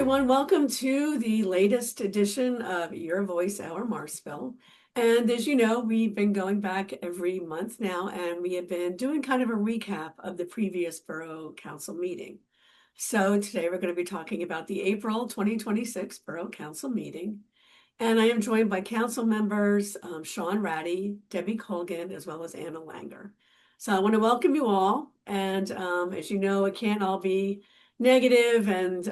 everyone. Welcome to the latest edition of Your Voice, Our Morrisville. And as you know, we've been going back every month now, and we have been doing kind of a recap of the previous Borough Council meeting. So today we're going to be talking about the April 2026 Borough Council meeting. And I am joined by council members Shawn Ratti, Debby Colgan, as well as Anna Langer. So I want to welcome you all. And as you know, it can't all be negative and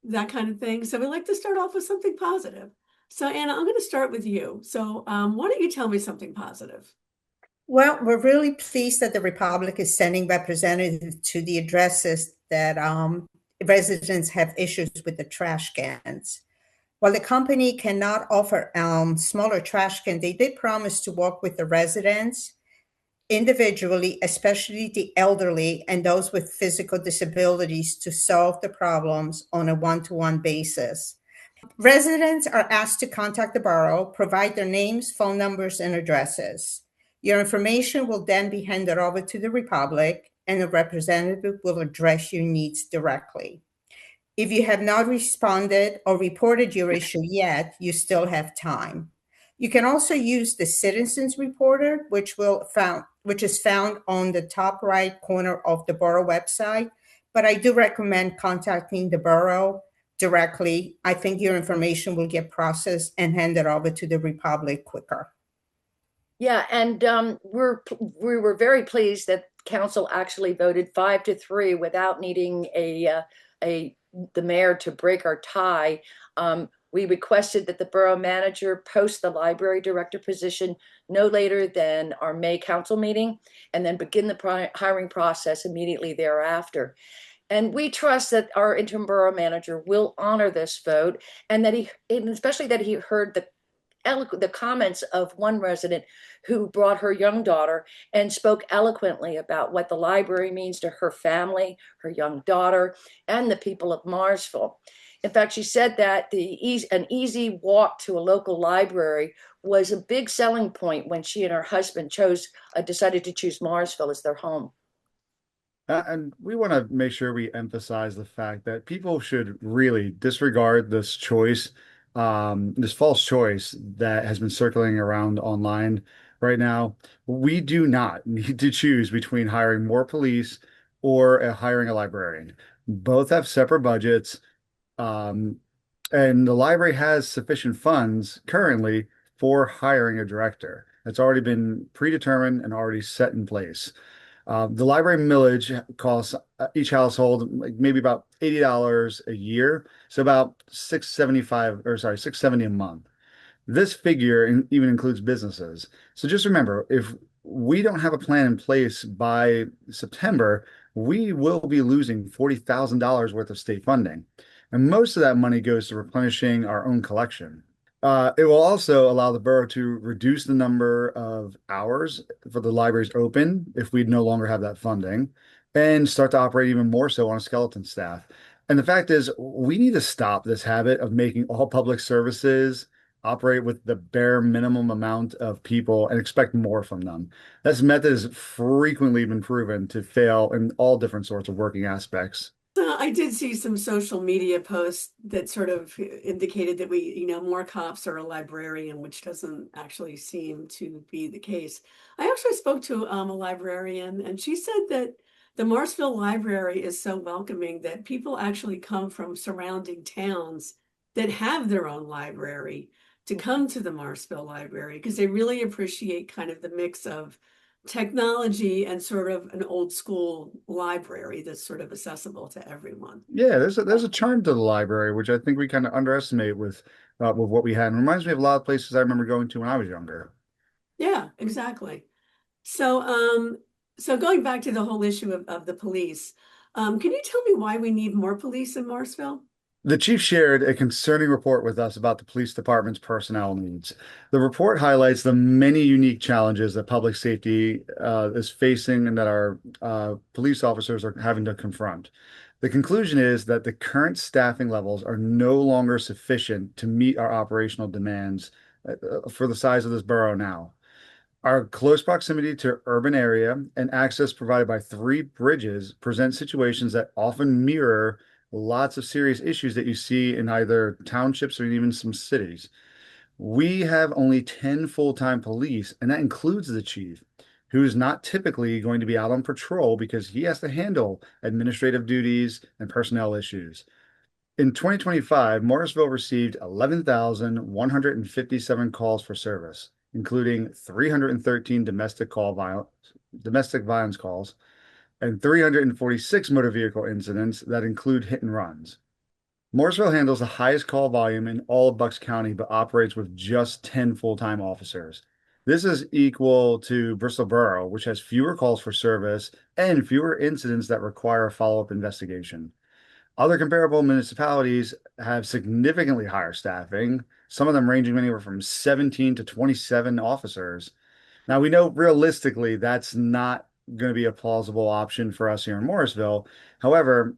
that kind of thing. So we like to start off with something positive. So Anna, I'm going to start with you. So why don't you tell me something positive? Well, we're really pleased that the Republic is sending representatives to the addresses that residents have issues with the trash cans. While the company cannot offer smaller trash cans, they did promise to work with the residents individually, especially the elderly and those with physical disabilities, to solve the problems on a one-to-one basis. Residents are asked to contact the borough, provide their names, phone numbers, and addresses. Your information will then be handed over to the Republic, and a representative will address your needs directly. If you have not responded or reported your issue yet, you still have time. You can also use the Citizens Reporter, which is found on the top right corner of the borough website. But I do recommend contacting the borough directly. I think your information will get processed and handed over to the Republic quicker. Yeah, and we were very pleased that council actually voted 5-3 without needing the mayor to break our tie. We requested that the borough manager post the library director position no later than our May council meeting, and then begin the hiring process immediately thereafter. And we trust that our interim borough manager will honor this vote, and especially that he heard the comments of one resident who brought her young daughter and spoke eloquently about what the library means to her family, her young daughter, and the people of Morrisville. In fact, she said that an easy walk to a local library was a big selling point when she and her husband decided to choose Morrisville as their home. And we want to make sure we emphasize the fact that people should really disregard this choice, this false choice that has been circulating around online right now. We do not need to choose between hiring more police or hiring a librarian. Both have separate budgets, and the library has sufficient funds currently for hiring a director. It's already been predetermined and already set in place. The library millage costs each household like maybe about $80 a year, so about $670 a month. This figure even includes businesses. So just remember, if we don't have a plan in place by September, we will be losing $40,000 worth of state funding. And most of that money goes to replenishing our own collection. It will also allow the borough to reduce the number of hours for the libraries open if we no longer have that funding, and start to operate even more so on a skeleton staff. And the fact is, we need to stop this habit of making all public services operate with the bare minimum amount of people and expect more from them. This method has frequently been proven to fail in all different sorts of working aspects. I did see some social media posts that sort of indicated that more cops are a librarian, which doesn't actually seem to be the case. I actually spoke to a librarian, and she said that the Morrisville Library is so welcoming that people actually come from surrounding towns that have their own library to come to the Morrisville Library because they really appreciate kind of the mix of technology and sort of an old school library that's sort of accessible to everyone. Yeah, there's a charm to the library, which I think we kind of underestimate with what we had. It reminds me of a lot of places I remember going to when I was younger. Yeah, exactly. So going back to the whole issue of the police, can you tell me why we need more police in Morrisville? The chief shared a concerning report with us about the police department's personnel needs. The report highlights the many unique challenges that public safety is facing and that our police officers are having to confront. The conclusion is that the current staffing levels are no longer sufficient to meet our operational demands for the size of this borough now. Our close proximity to urban area and access provided by 3 bridges present situations that often mirror lots of serious issues that you see in either townships or even some cities. We have only 10 full-time police, and that includes the chief, who is not typically going to be out on patrol because he has to handle administrative duties and personnel issues. In 2025, Morrisville received 11,157 calls for service, including 313 domestic violence calls and 346 motor vehicle incidents that include hit and runs. Morrisville handles the highest call volume in all of Bucks County, but operates with just 10 full-time officers. This is equal to Bristol Borough, which has fewer calls for service and fewer incidents that require a follow-up investigation. Other comparable municipalities have significantly higher staffing, some of them ranging anywhere from 17 to 27 officers. Now, we know realistically that's not going to be a plausible option for us here in Morrisville. However,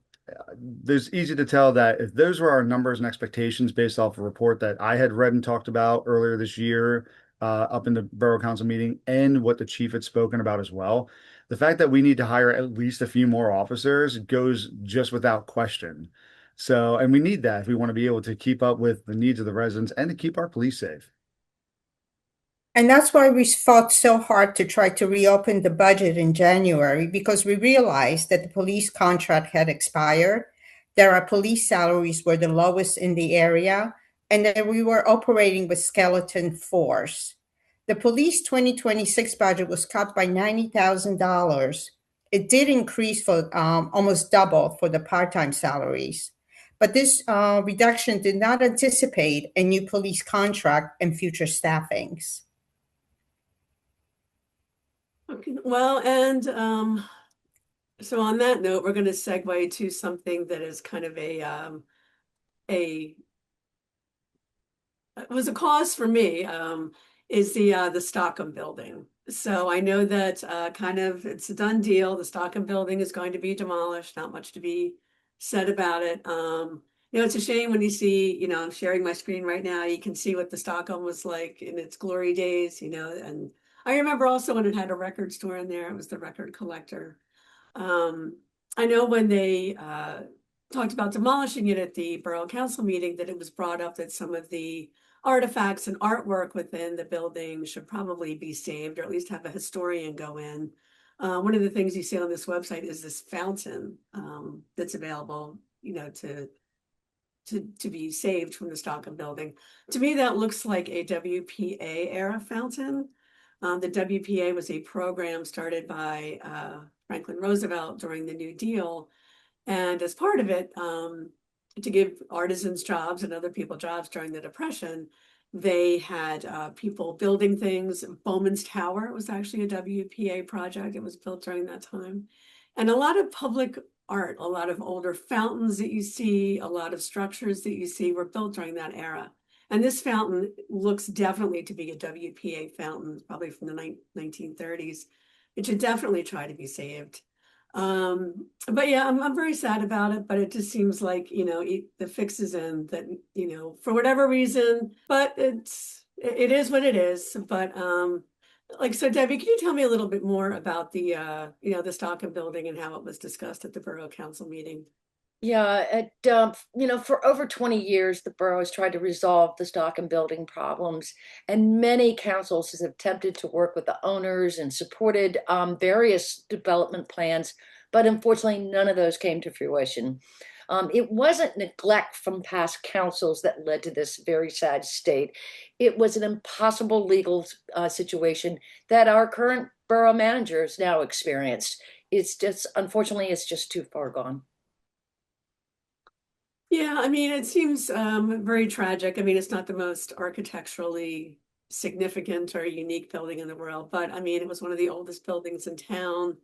there's easy to tell that if those were our numbers and expectations based off a report that I had read and talked about earlier this year, up in the Borough Council meeting, and what the chief had spoken about as well, the fact that we need to hire at least a few more officers goes just without question. So, and we need that if we want to be able to keep up with the needs of the residents and to keep our police safe. And that's why we fought so hard to try to reopen the budget in January, because we realized that the police contract had expired, that our police salaries were the lowest in the area, and that we were operating with skeleton force. The police 2026 budget was cut by $90,000. It did increase for almost double for the part-time salaries. But this reduction did not anticipate a new police contract and future staffings. Okay, well, and so on that note, we're going to segue to something that is kind of it was a cause for me, is the Stockham building. So I know that kind of it's a done deal. The Stockham building is going to be demolished. Not much to be said about it. It's a shame when you see, I'm sharing my screen right now. You can see what the Stockham was like in its glory days, and I remember also when it had a record store in there, it was the Record Collector. I know when they talked about demolishing it at the Borough Council meeting, that it was brought up that some of the artifacts and artwork within the building should probably be saved, or at least have a historian go in. One of the things you see on this website is this fountain that's available, to be saved from the Stockham building. To me, that looks like a WPA era fountain. The WPA was a program started by Franklin Roosevelt during the New Deal. And as part of it, to give artisans jobs and other people jobs during the Depression, they had people building things. Bowman's Tower was actually a WPA project. It was built during that time. And a lot of public art, a lot of older fountains that you see, a lot of structures that you see were built during that era. And this fountain looks definitely to be a WPA fountain, probably from the 1930s. It should definitely try to be saved. But yeah, I'm very sad about it, but it just seems like, the fix is in that, for whatever reason, but it is what it is. But so Debbie, can you tell me a little bit more about the Stockham building and how it was discussed at the Borough Council meeting? Yeah, for over 20 years, the borough has tried to resolve the Stockham building problems, and many councils have attempted to work with the owners and supported various development plans, but unfortunately, none of those came to fruition. It wasn't neglect from past councils that led to this very sad state. It was an impossible legal situation that our current borough managers now experienced. Unfortunately, it's just too far gone. Yeah, it seems very tragic. It's not the most architecturally significant or unique building in the world, but it was one of the oldest buildings in town.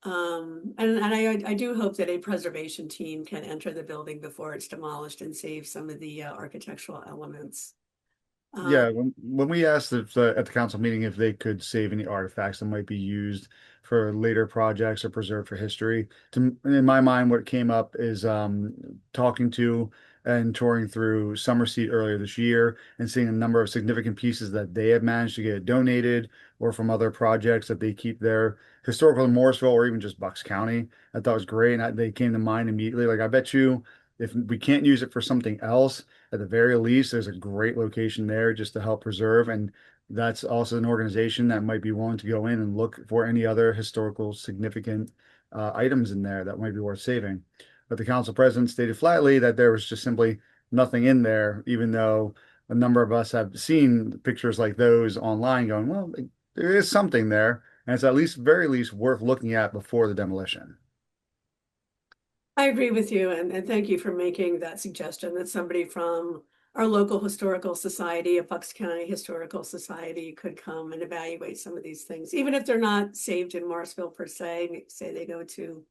And I do hope that a preservation team can enter the building before it's demolished and save some of the architectural elements. Yeah, when we asked at the council meeting if they could save any artifacts that might be used for later projects or preserved for history, in my mind, what came up is talking to and touring through Summer Seat earlier this year and seeing a number of significant pieces that they have managed to get donated or from other projects that they keep there, historical in Morrisville or even just Bucks County. I thought was great, and they came to mind immediately. Like, I bet you if we can't use it for something else, at the very least, there's a great location there just to help preserve. And that's also an organization that might be willing to go in and look for any other historical significant items in there that might be worth saving. But the council president stated flatly that there was just simply nothing in there, even though a number of us have seen pictures like those online going, well, there is something there. And it's at least, very least, worth looking at before the demolition. I agree with you, and thank you for making that suggestion that somebody from our local historical society, a Bucks County Historical Society, could come and evaluate some of these things, even if they're not saved in Morrisville per se. Say they go to,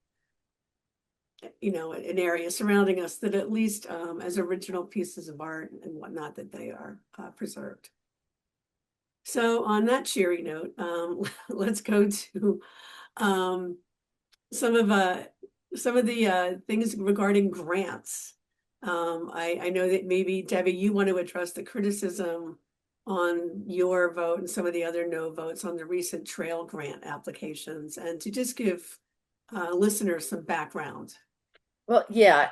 an area surrounding us, that at least as original pieces of art and whatnot, that they are preserved. So on that cheery note, let's go to some of the things regarding grants. I know that maybe, Debbie, you want to address the criticism on your vote and some of the other no votes on the recent trail grant applications, and to just give listeners some background. Well, yeah,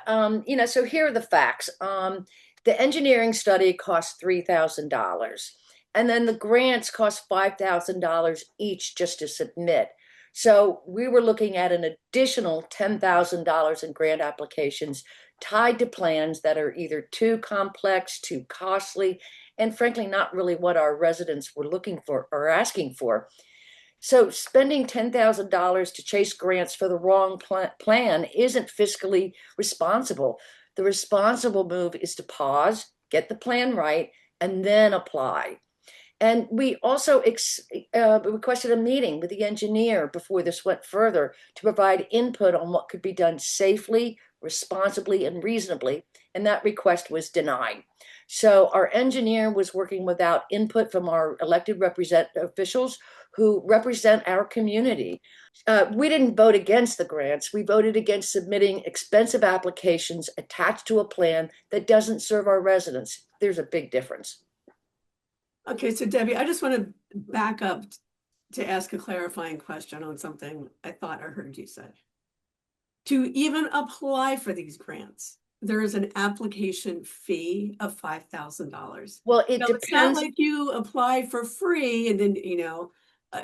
so here are the facts. The engineering study cost $3,000, and then the grants cost $5,000 each just to submit. So we were looking at an additional $10,000 in grant applications tied to plans that are either too complex, too costly, and frankly, not really what our residents were looking for or asking for. So spending $10,000 to chase grants for the wrong plan isn't fiscally responsible. The responsible move is to pause, get the plan right, and then apply. And we also requested a meeting with the engineer before this went further to provide input on what could be done safely, responsibly, and reasonably. And that request was denied. So our engineer was working without input from our elected officials who represent our community. We didn't vote against the grants. We voted against submitting expensive applications attached to a plan that doesn't serve our residents. There's a big difference. Okay, so Debbie, I just want to back up to ask a clarifying question on something I thought I heard you say. To even apply for these grants, there is an application fee of $5,000. Well, it depends. It's not like you apply for free and then,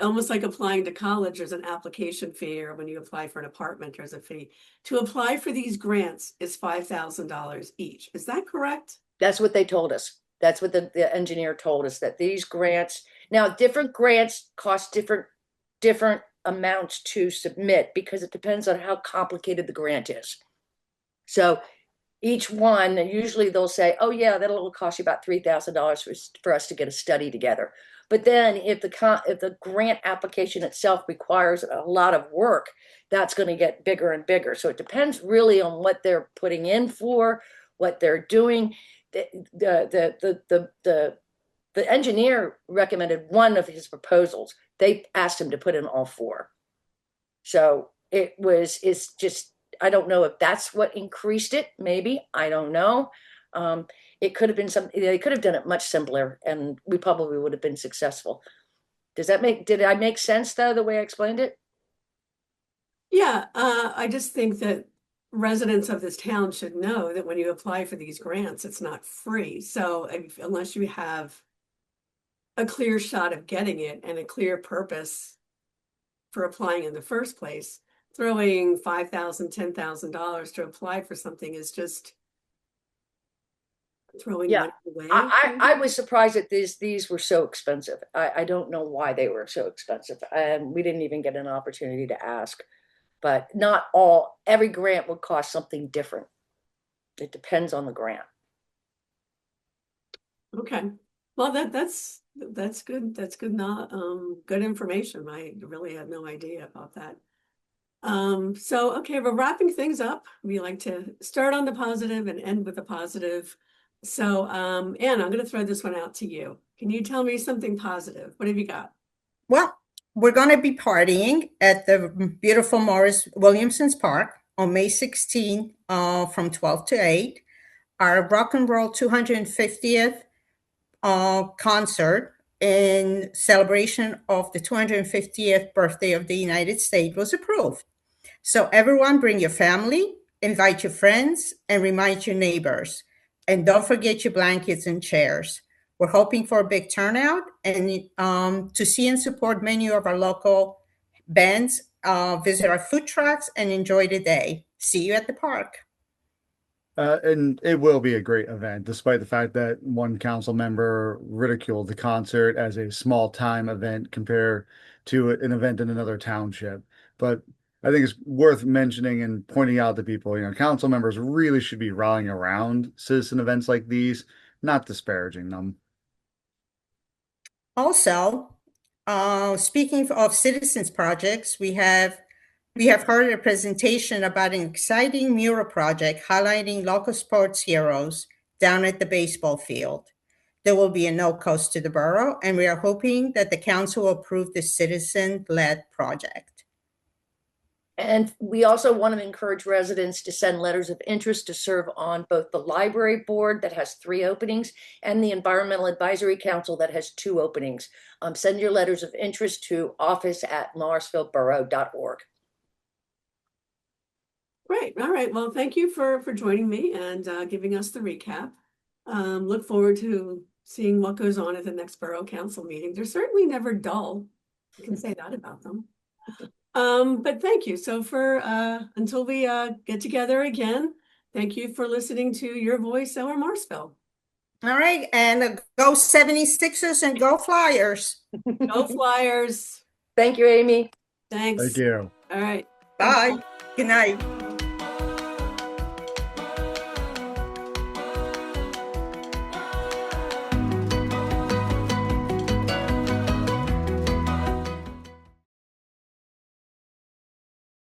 almost like applying to college, there's an application fee, or when you apply for an apartment, there's a fee. To apply for these grants is $5,000 each. Is that correct? That's what they told us. That's what the engineer told us, that these grants, now different grants cost different amounts to submit because it depends on how complicated the grant is. So each one, usually they'll say, oh yeah, that'll cost you about $3,000 for us to get a study together. But then if the grant application itself requires a lot of work, that's going to get bigger and bigger. So it depends really on what they're putting in for, what they're doing. The engineer recommended one of his proposals. They asked him to put in all four. So it's just, I don't know if that's what increased it. Maybe, I don't know. It could have been they could have done it much simpler and we probably would have been successful. Did I make sense though, the way I explained it? Yeah, I just think that residents of this town should know that when you apply for these grants, it's not free. So unless you have a clear shot of getting it and a clear purpose for applying in the first place, throwing $5,000, $10,000 to apply for something is just throwing money away. I was surprised that these were so expensive. I don't know why they were so expensive, and we didn't even get an opportunity to ask. But every grant would cost something different. It depends on the grant. Okay. Well, that's good. That's good. Not good information. I really had no idea about that. So okay, we're wrapping things up. We like to start on the positive and end with the positive. So, Anna, I'm going to throw this one out to you. Can you tell me something positive? What have you got? Well, we're going to be partying at the beautiful Morris Williamson's Park on May 16 from 12 to 8. Our Rock and Roll 250th concert in celebration of the 250th birthday of the United States was approved. So everyone bring your family, invite your friends, and remind your neighbors. And don't forget your blankets and chairs. We're hoping for a big turnout and to see and support many of our local bands, visit our food trucks, and enjoy the day. See you at the park. And it will be a great event, despite the fact that one council member ridiculed the concert as a small time event compared to an event in another township. But I think it's worth mentioning and pointing out to people, council members really should be rallying around citizen events like these, not disparaging them. Also, speaking of citizens projects, we have heard a presentation about an exciting mural project highlighting local sports heroes down at the baseball field. There will be a no cost to the borough, and we are hoping that the council will approve this citizen-led project. And we also want to encourage residents to send letters of interest to serve on both the library board that has 3 openings and the Environmental Advisory Council that has 2 openings. Send your letters of interest to office@morrisvilleborough.org. Great. All right. Well, thank you for joining me and giving us the recap. Look forward to seeing what goes on at the next Borough Council meeting. They're certainly never dull. I can say that about them. But thank you. So until we get together again, thank you for listening to Your Voice, Our Morrisville. All right, and go 76ers and go Flyers. Go Flyers. Thank you, Amy. Thanks. Thank you. All right. Bye. Good night.